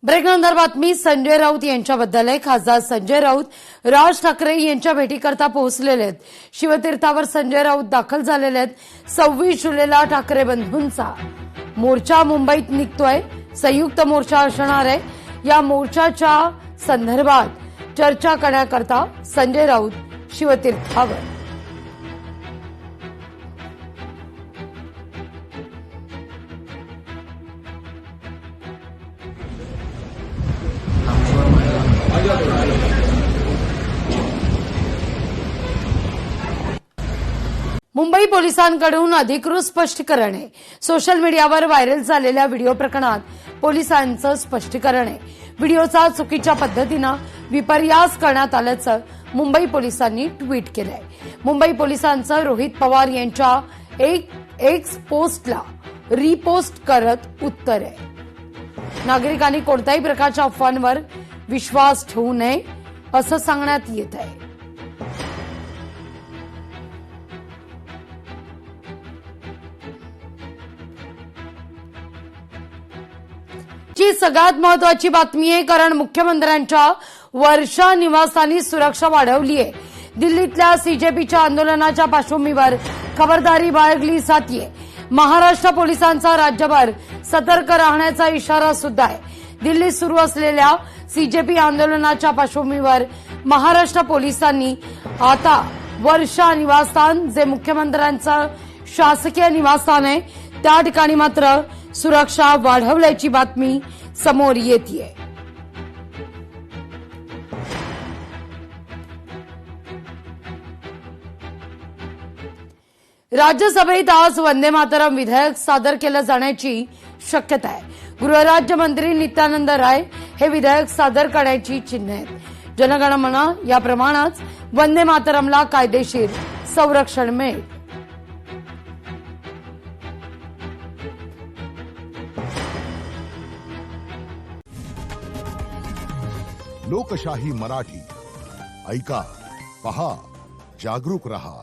ब्रेकनंतर बातमी संजय राऊत यांच्याबद्दल आहे। खासदार संजय राऊत राज ठाकरे यांच्या भेटीकरता पोहोचलेले आहेत। शिवतीर्थावर संजय राऊत दाखल झालेले आहेत। 26 जुलैला ठाकरे बंधूंचा मोर्चा मुंबईत निघतोय। संयुक्त मोर्चा असणार आहे। या मोर्चाच्या संदर्भात चर्चा करण्याकरता संजय राऊत शिवतीर्थावर। मुंबई पोलिसांकडून अधिकृत स्पष्टीकरण आहे। सोशल मीडियावर व्हायरल झालेल्या व्हिडिओ प्रकरणात पोलिसांचं स्पष्टीकरण आहे। व्हिडिओचा चुकीच्या पद्धतीनं विपर्यास करण्यात आल्याचं मुंबई पोलिसांनी ट्विट केलंय। मुंबई पोलिसांचं रोहित पवार यांच्या एक्स पोस्टला रिपोस्ट करत उत्तर आहे। नागरिकांनी कोणत्याही प्रकारच्या अफवांवर विश्वास ठेवू नये असं सांगण्यात येत आहे। ची सगळ्यात महत्वाची बातमी आहे, कारण मुख्यमंत्र्यांच्या वर्षा निवासस्थानी सुरक्षा वाढवली आहे। दिल्लीतल्या सीजेपीच्या आंदोलनाच्या पार्श्वभूमीवर खबरदारी बाळगली जातीये। महाराष्ट्र पोलिसांचा राज्यभर सतर्क राहण्याचा इशारा सुद्धा आहे। दिल्लीत सुरू असलेल्या सीजेपी आंदोलनाच्या पार्श्वभूमीवर महाराष्ट्र पोलिसांनी आता वर्षा निवासस्थान, जे मुख्यमंत्र्यांचं शासकीय निवासस्थान आहे, त्या ठिकाणी मात्र सुरक्षा वाढवल्याची बातमी समोर येतेय। राज्यसभेत आज वंदे मातरम विधेयक सादर केलं जाण्याची शक्यता आहे। गृहराज्यमंत्री नित्यानंद राय हे विधेयक सादर करण्याची चिन्ह आहेत। जनगणमना याप्रमाणेच वंदे मातरमला कायदेशीर संरक्षण मिळेल। लोकशाही मराठी ऐका, पहा, जागरूक रहा।